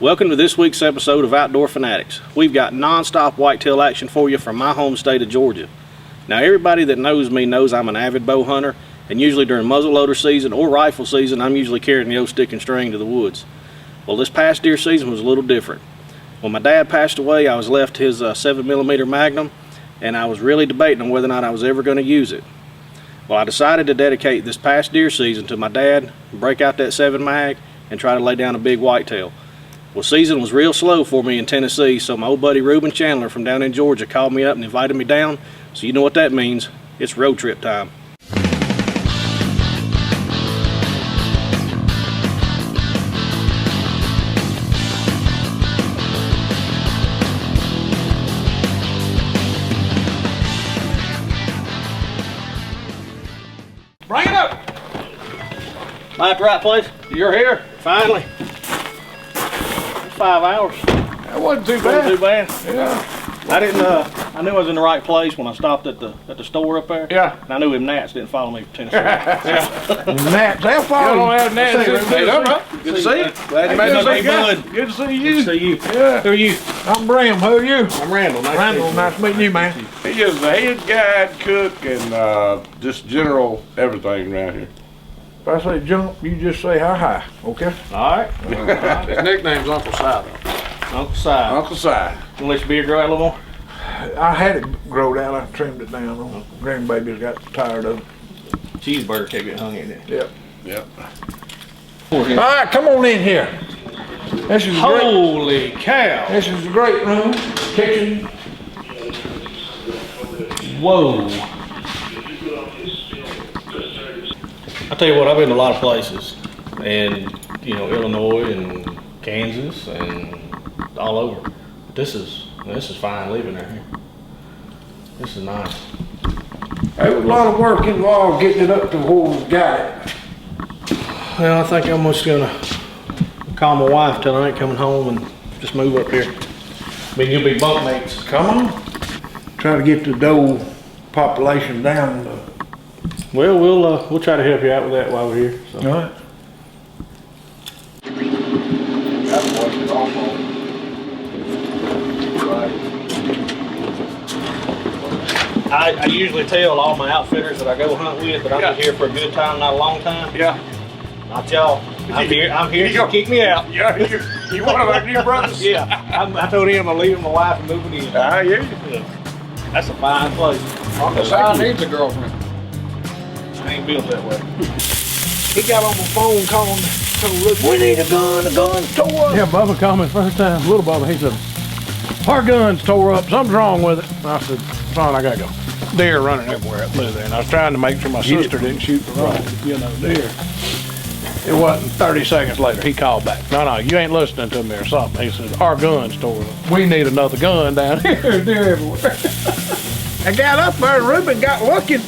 Welcome to this week's episode of Outdoor Fanatix. We've got non-stop whitetail action for you from my home state of Georgia. Now everybody that knows me knows I'm an avid bow hunter, and usually during muzzleloader season or rifle season I'm usually carrying the old stick and string to the woods. Well, this past deer season was a little different. When my dad passed away, I was left his 7mm Magnum, and I was really debating on whether or not I was ever going to use it. Well, I decided to dedicate this past deer season to my dad, break out that 7 mag, and try to lay down a big whitetail. Well, season was real slow for me in Tennessee, so my old buddy Reuben Chandler from down in Georgia called me up and invited me down. So you know what that means. It's road trip time. Bring it up! Am I at the right place? You're here, finally. 5 hours. That wasn't too bad. Wasn't too bad. Yeah. I didn't. I knew I was in the right place when I stopped at the store up there. Yeah. And I knew him Nats didn't follow me from Tennessee. Gnats, they'll follow you. Don't have gnats. Good to see you. Glad you made my bud. Good to see you. Good to see you. Yeah. Who are you? I'm Bram. Who are you? I'm Randall. Nice meeting you, man. He is the head guide, cook, and just general everything around here. If I say jump, you just say hi, okay? All right. His nickname's Uncle Si, Uncle Si. Uncle Si. You wanna let your beard grow out a little more? I had it growed out. I trimmed it down. The grandbabies got tired of it. Cheeseburger kept getting hung in it. Yep. Yep. All right, come on in here. This is Holy cow! This is a great room, kitchen. Whoa! I tell you what, I've been to a lot of places, and Illinois and Kansas and all over. This is fine living there. This is nice. There was a lot of work involved getting it up to where we got it. Well, I think I'm just gonna call my wife tonight, coming home, and just move up here. I mean, you'll be bunkmates. Come on. Try to get the doe population down. Well, we'll try to help you out with that while we're here. So. All right. I usually tell all my outfitters that I go hunt with that I'm here for a good time, not a long time. Yeah. Not y'all. I'm here to kick me out. Yeah, you one of our new brothers? Yeah. I told him I'm leaving my wife and moving in. I hear you. Yeah. That's a fine place. Uncle Si needs a girlfriend. I ain't built that way. He got on the phone calling, told we need a gun's tore up. Yeah, Bubba called me first time, little Bubba, he said, our gun's tore up, something's wrong with it. And I said, son, I gotta go. Deer running everywhere up through there. And I was trying to make sure my sister didn't shoot the wrong, deer. It wasn't 30 seconds later, he called back. No, you ain't listening to me or something. He said, our gun's tore up. We need another gun down here. There's deer everywhere. I got up there and Reuben got looking.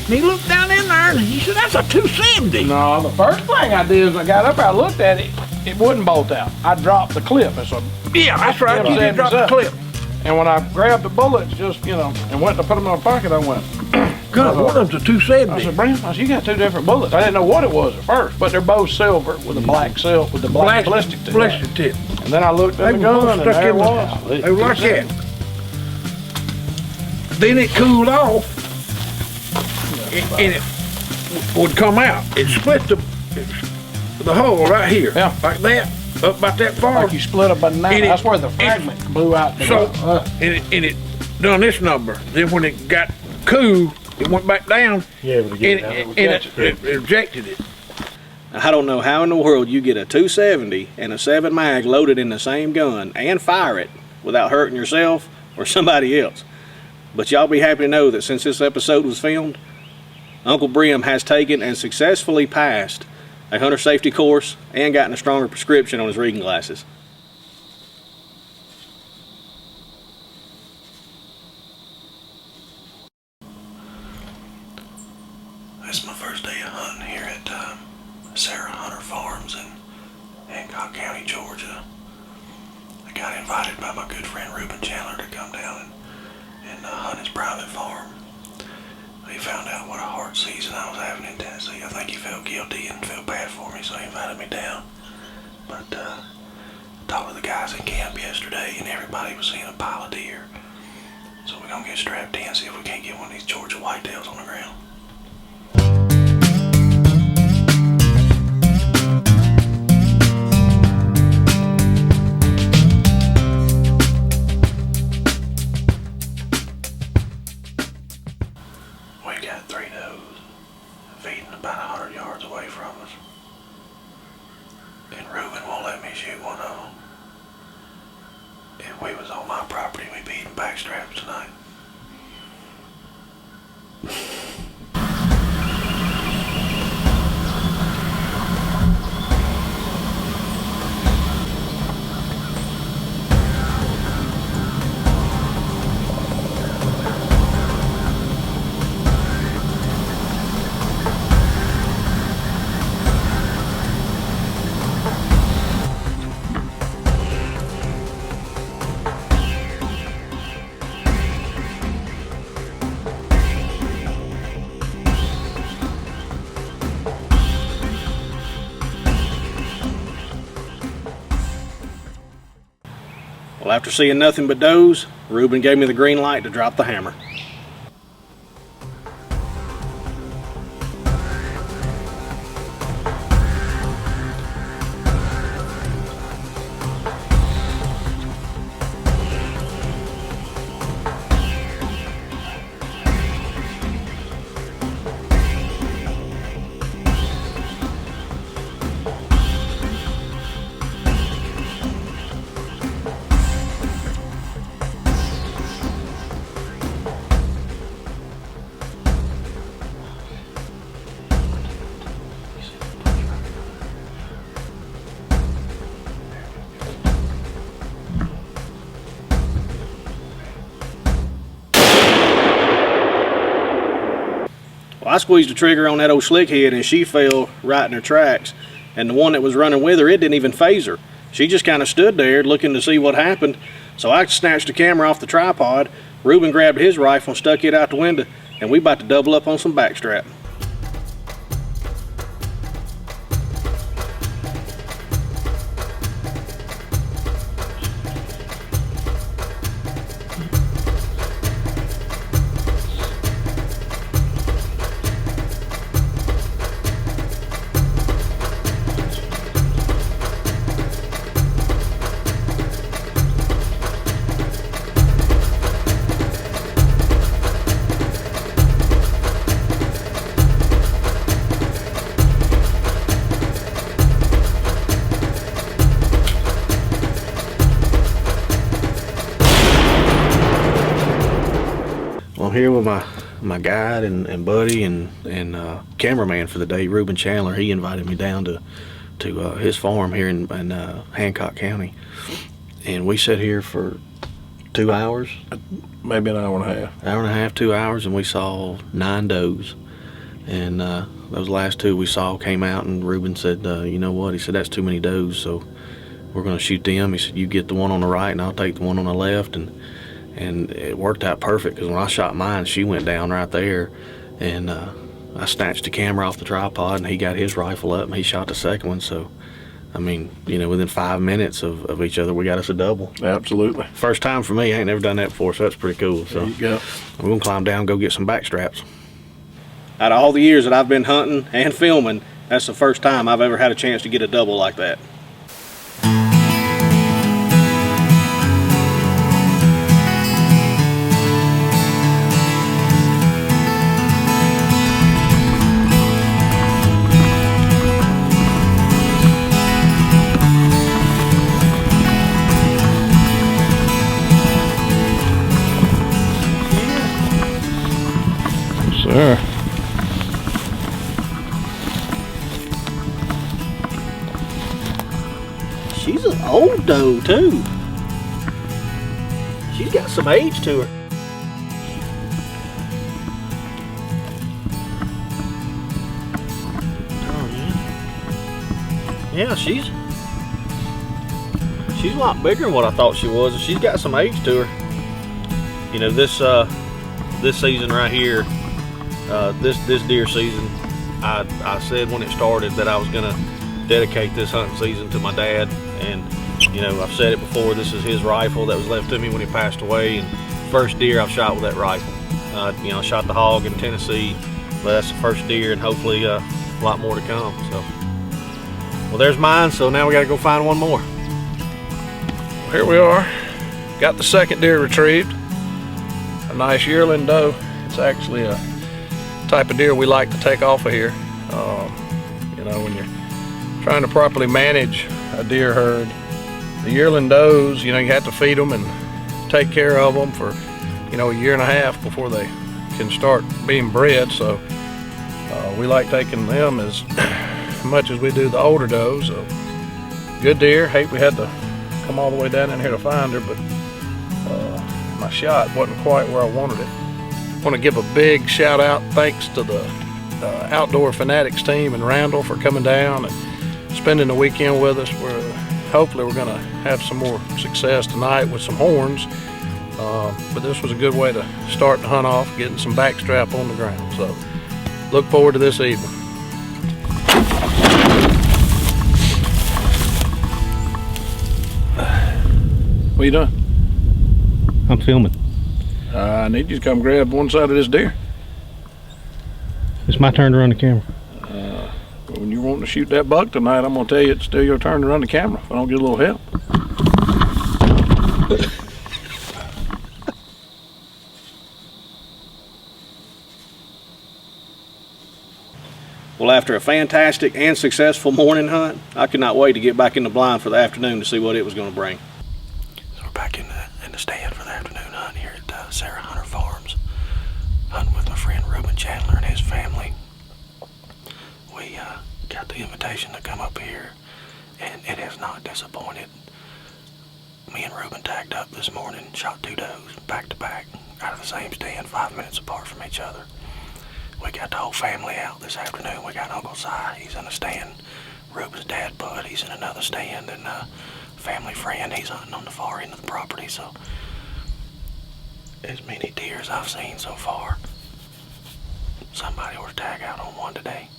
And he looked down in there and he said, that's a 270. No, the first thing I did is I got up there, I looked at it, it wouldn't bolt out. I dropped the clip. It's a Yeah, that's right. You did drop the clip. And when I grabbed the bullets, and went to put them in my pocket, I went, God, one of them's a 270. I said, Bram, you got two different bullets. I didn't know what it was at first, but they're both silver with a black silk with the black ballistic tip. Ballistic tip. And then I looked at They the were gun, and stuck there it in was. They were like that. Then it cooled off, and it would come out. It split the hole right here, Yeah. like that, up about that far. Like you split a banana. And That's where the fragment blew out. So, and it done this number. Then when it got cool, it went back down, yeah, but and it rejected it. I don't know how in the world you get a 270 and a 7 mag loaded in the same gun and fire it without hurting yourself or somebody else. But y'all be happy to know that since this episode was filmed, Uncle Brim has taken and successfully passed a hunter safety course and gotten a stronger prescription on his reading glasses. This is my first day of hunting here at Sarah Hunter Farms in Hancock County, Georgia. I got invited by my good friend Reuben Chandler to come down and hunt his private farm. He found out what a hard season I was having in Tennessee. I think he felt guilty and felt bad for me, so he invited me down. But Talked to the guys in camp yesterday, and everybody was seeing a pile of deer. So we're gonna get strapped in, see if we can't get one of these Georgia whitetails on the ground. We got 3 does feeding about 100 yards away from us. And Reuben won't let me shoot one of them. If we was on my property, we'd be eating backstraps tonight. Well, after seeing nothing but does, Reuben gave me the green light to drop the hammer. Well, I squeezed the trigger on that old slick head and she fell right in her tracks. And the one that was running with her, it didn't even phase her. She just kind of stood there looking to see what happened. So I snatched the camera off the tripod. Reuben grabbed his rifle and stuck it out the window, and we about to double up on some backstrap. I'm here with my guide and buddy and cameraman for the day, Reuben Chandler. He invited me down to his farm here in Hancock County, and we sat here for 2 hours, Maybe an hour and a half. hour and a half, 2 hours, and we saw 9 does. And those last 2 we saw came out, and Reuben said, you know what? He said, that's too many does, so we're going to shoot them. He said, you get the one on the right, and I'll take the one on the left. And it worked out perfect, because when I shot mine, she went down right there, and I snatched the camera off the tripod, and he got his rifle up, and he shot the second one. So, I mean, you know, within 5 minutes of each other, we got us a double. Absolutely. First time for me. I ain't never done that before, so that's pretty cool. So There you go. we're gonna climb down and go get some backstraps. Out of all the years that I've been hunting and filming, that's the first time I've ever had a chance to get a double like that. Sir. She's an old doe too. She's got some age to her. Oh yeah. Yeah, she's a lot bigger than what I thought she was, and she's got some age to her. You know, this season right here, this deer season, I said when it started that I was gonna dedicate this hunting season to my dad, and You know, I've said it before, this is his rifle that was left to me when he passed away, and first deer I've shot with that rifle. You know, I shot the hog in Tennessee, but that's the first deer, and hopefully a lot more to come. So, well, there's mine, so now we gotta go find one more. Here we are, got the second deer retrieved. A nice yearling doe. It's actually a type of deer we like to take off of here. You know, when you're trying to properly manage a deer herd, the yearling does, you know, you have to feed them and take care of them for, you know, a year and a half before they can start being bred. So we like taking them as much as we do the older does. So good deer. Hate we had to come all the way down in here to find her, but my shot wasn't quite where I wanted it. I want to give a big shout out, thanks to the Outdoor Fanatix team in Randall for coming down and spending the weekend with us. Hopefully we're going to have some more success tonight with some horns, but this was a good way to start the hunt off, getting some backstrap on the ground. So look forward to this evening. What are you doing? I'm filming. I need you to come grab one side of this deer. It's my turn to run the camera. When you're wanting to shoot that buck tonight, I'm going to tell you it's still your turn to run the camera if I don't get a little help. Well, after a fantastic and successful morning hunt, I could not wait to get back in the blind for the afternoon to see what it was going to bring. So we're back in the stand for the afternoon hunt here at Sarah Hunter Farms, hunting with my friend Reuben Chandler and his family. We got the invitation to come up here, and it has not disappointed. Me and Reuben tagged up this morning, shot 2 does back to back out of the same stand, 5 minutes apart from each other. We got the whole family out this afternoon. We got Uncle Si, he's in a stand. Reuben's dad, Bud, he's in another stand, and family friend, he's hunting on the far end of the property. So as many deer as I've seen so far. Somebody ought to tag out on one today.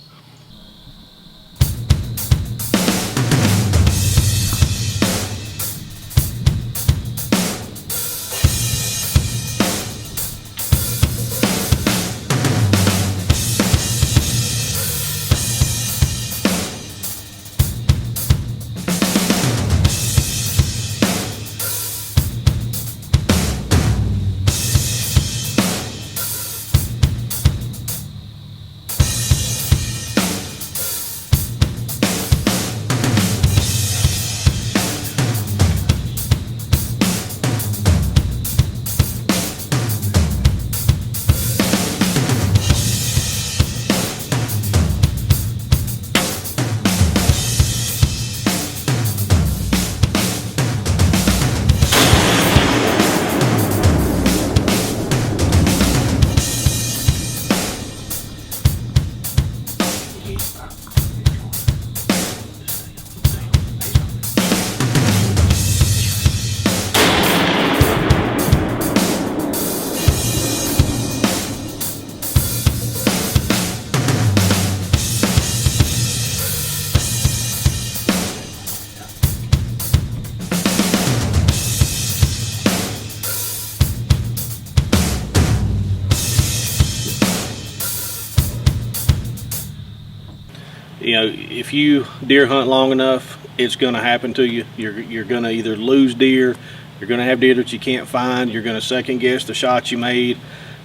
You know, if you deer hunt long enough, it's going to happen to you. You're going to either lose deer, you're going to have deer that you can't find, you're going to second guess the shot you made.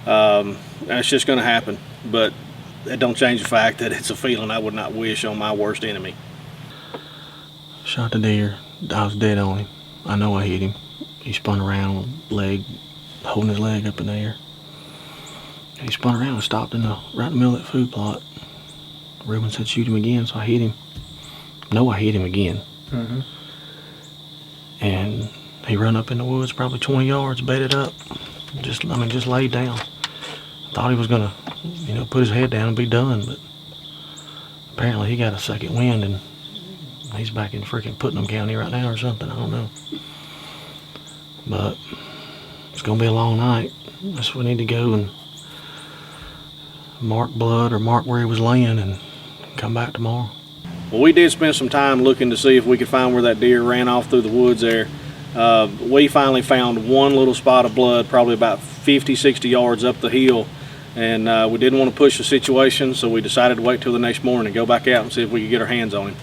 That's just going to happen. But that don't change the fact that it's a feeling I would not wish on my worst enemy. Shot the deer. I was dead on him. I know I hit him. He spun around, leg, holding his leg up in the air. And he spun around and stopped right in the middle of that food plot. Reuben said shoot him again, so I hit him. No, I hit him again. Mm-hmm. And he run up in the woods probably 20 yards, bedded up. Just laid down. Thought he was gonna, put his head down and be done, but apparently he got a second wind and he's back in freaking Putnam County right now or something, I don't know. But it's gonna be a long night. Guess we need to go and mark blood or mark where he was laying and come back tomorrow. Well, we did spend some time looking to see if we could find where that deer ran off through the woods there. We finally found one little spot of blood, probably about 50, 60 yards up the hill. And we didn't want to push the situation, so we decided to wait till the next morning and go back out and see if we could get our hands on him.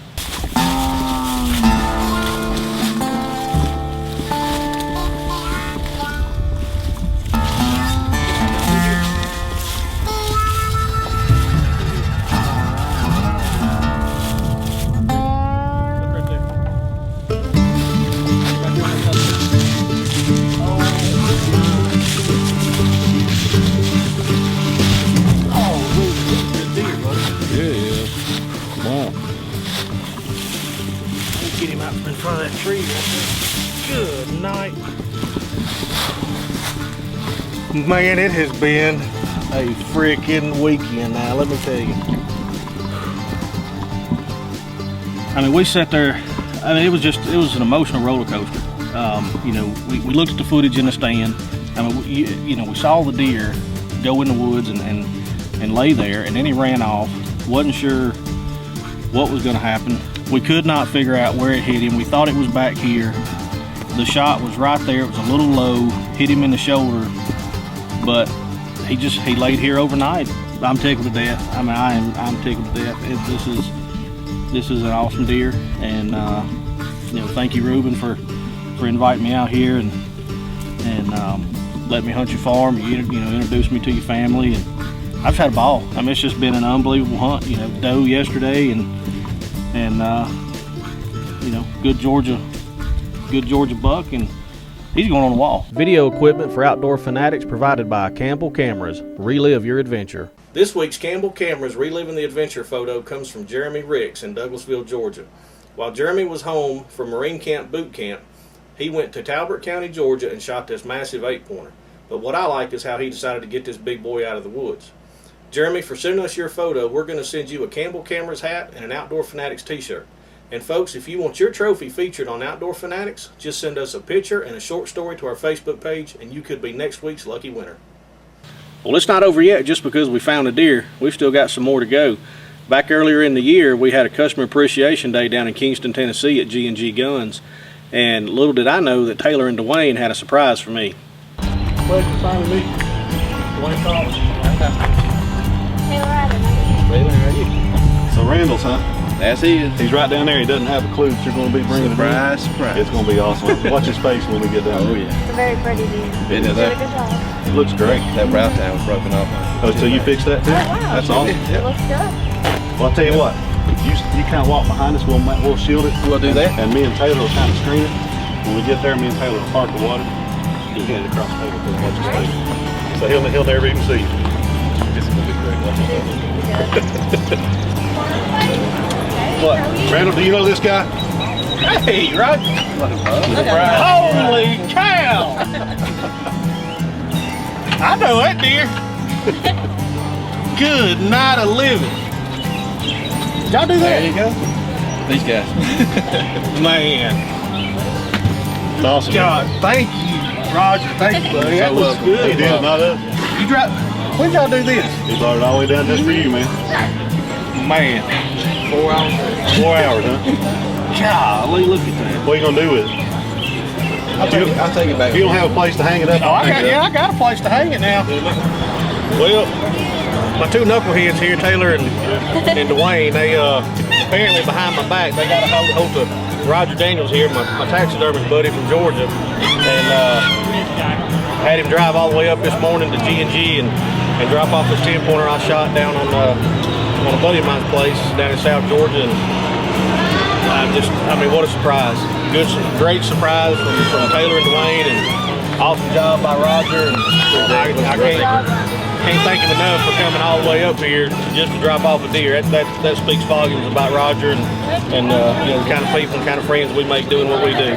Get him out in front of that tree right there. Good night. Man, it has been a freaking weekend now, let me tell you. I mean, we sat there, I mean, it was an emotional roller coaster. You know, we looked at the footage in the stand. I mean, you know, we saw the deer go in the woods and lay there, and then he ran off. Wasn't sure what was going to happen. We could not figure out where it hit him. We thought it was back here. The shot was right there. It was a little low, hit him in the shoulder, but he laid here overnight. I'm tickled to death. I mean, I'm tickled to death. This is an awesome deer, and you know, thank you, Ruben, for inviting me out here and let me hunt your farm. You know, introduce me to your family, and I've had a ball. I mean, it's just been an unbelievable hunt. You know, doe yesterday, and you know, good Georgia buck, and he's going on the wall. Video equipment for Outdoor Fanatix provided by Campbell Cameras. Relive your adventure. This week's Campbell Cameras Reliving the Adventure photo comes from Jeremy Ricks in Douglasville, Georgia. While Jeremy was home from Marine Camp Boot Camp, he went to Talbot County, Georgia, and shot this massive 8-pointer. But what I like is how he decided to get this big boy out of the woods. Jeremy, for sending us your photo, we're going to send you a Campbell Cameras hat and an Outdoor Fanatix t-shirt. And folks, if you want your trophy featured on Outdoor Fanatix, just send us a picture and a short story to our Facebook page, and you could be next week's lucky winner. Well, it's not over yet just because we found a deer. We've still got some more to go. Back earlier in the year, we had a Customer Appreciation Day down in Kingston, Tennessee at G&G Guns. And little did I know that Taylor and Dwayne had a surprise for me. Pleasure to finally meet you. Dwayne Thomas. Taylor, how are you? So Randall's, huh? That's he. He's right down there. He doesn't have a clue that you're going to be bringing Surprise, him in. surprise. It's going to be awesome. Watch his face when we get down there. Oh, yeah. It's a very pretty deer. It You is. did a good job. It looks great. That brow tine was broken off. Oh, so you fixed that too? Oh, wow. That's awesome. It looks good. Well, I'll tell you what. You kind of walk behind us. We'll shield it. We'll do that. And me and Taylor will kind of screen it. When we get there, me and Taylor will park the water. You'll hand it across the table and watch his face. So he'll never even see you. This is going to be great. What? Randall, do you know this guy? Hey, right? Holy cow! I know that deer. Good night of living. Did y'all do that? There you go. These guys. Man. It's awesome. God, thank you, Roger. Thank you, buddy. That looks He good. did, not us. You drive. When y'all do this? He brought it all the way down just for you, man. Man. 4 hours. 4 hours, huh? Golly, look at that. What are you gonna do with it? I'll take it back. If you don't have a place to hang it up, Oh, I got a place to hang it now. Well, my two knuckleheads here, Taylor and Dwayne, they apparently behind my back, they got a hold of Roger Daniels here, my taxidermist buddy from Georgia, and had him drive all the way up this morning to G&G and drop off this 10-pointer I shot down on a buddy of mine's place down in South Georgia. And I mean, what a surprise. Great surprise from Taylor and Dwayne, and awesome job by Roger. And I can't thank him enough for coming all the way up here just to drop off a deer. That speaks volumes about Roger and you know, the kind of people and kind of friends we make doing what we do.